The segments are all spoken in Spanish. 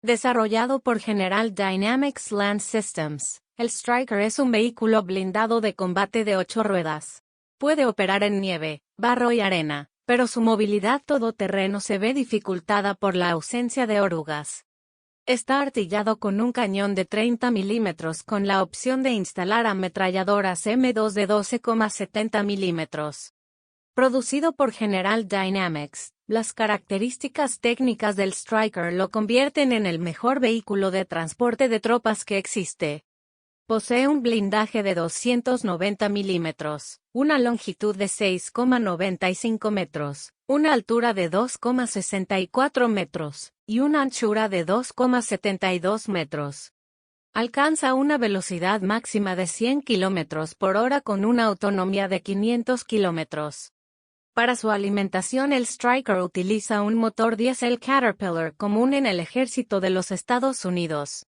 Desarrollado por General Dynamics Land Systems, el Stryker es un vehículo blindado de combate de 8 ruedas. Puede operar en nieve, barro y arena, pero su movilidad todoterreno se ve dificultada por la ausencia de orugas. Está artillado con un cañón de 30 milímetros con la opción de instalar ametralladoras M2 de 12,70 milímetros. Producido por General Dynamics, las características técnicas del Stryker lo convierten en el mejor vehículo de transporte de tropas que existe. Posee un blindaje de 290 milímetros, una longitud de 6,95 metros, una altura de 2,64 metros, y una anchura de 2,72 metros. Alcanza una velocidad máxima de 100 km por hora con una autonomía de 500 km. Para su alimentación el Stryker utiliza un motor diésel Caterpillar común en el ejército de los Estados Unidos.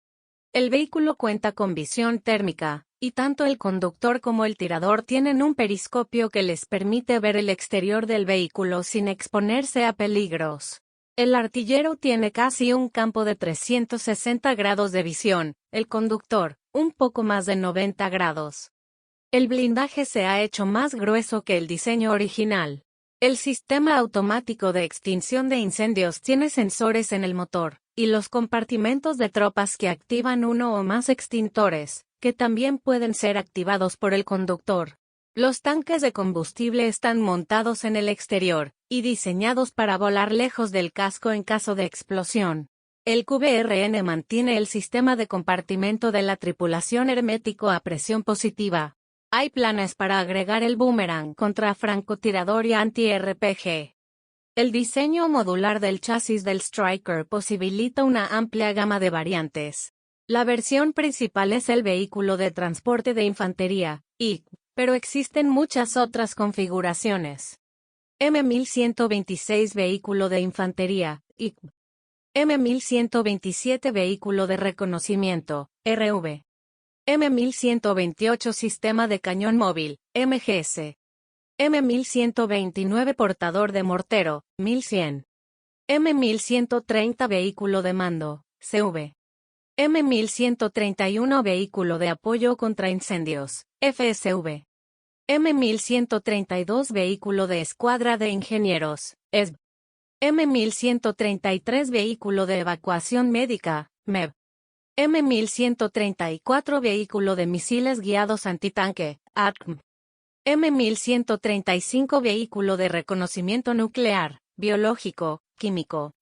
El vehículo cuenta con visión térmica, y tanto el conductor como el tirador tienen un periscopio que les permite ver el exterior del vehículo sin exponerse a peligros. El artillero tiene casi un campo de 360 grados de visión, el conductor, un poco más de 90 grados. El blindaje se ha hecho más grueso que el diseño original. El sistema automático de extinción de incendios tiene sensores en el motor, y los compartimentos de tropas que activan uno o más extintores, que también pueden ser activados por el conductor. Los tanques de combustible están montados en el exterior, y diseñados para volar lejos del casco en caso de explosión. El QBRN mantiene el sistema de compartimento de la tripulación hermético a presión positiva. Hay planes para agregar el boomerang contra francotirador y anti-RPG. El diseño modular del chasis del Stryker posibilita una amplia gama de variantes. La versión principal es el vehículo de transporte de infantería, IC, pero existen muchas otras configuraciones. M1126 vehículo de infantería, IC. M1127 vehículo de reconocimiento, RV. M1128 Sistema de Cañón Móvil, MGS. M1129 Portador de Mortero, 1100. M1130 Vehículo de Mando, CV. M1131 Vehículo de Apoyo contra Incendios, FSV. M1132 Vehículo de Escuadra de Ingenieros, ESB. M1133 Vehículo de Evacuación Médica, MEV. M1134 Vehículo de Misiles Guiados Antitanque, ATM. M1135 Vehículo de Reconocimiento Nuclear, Biológico, Químico,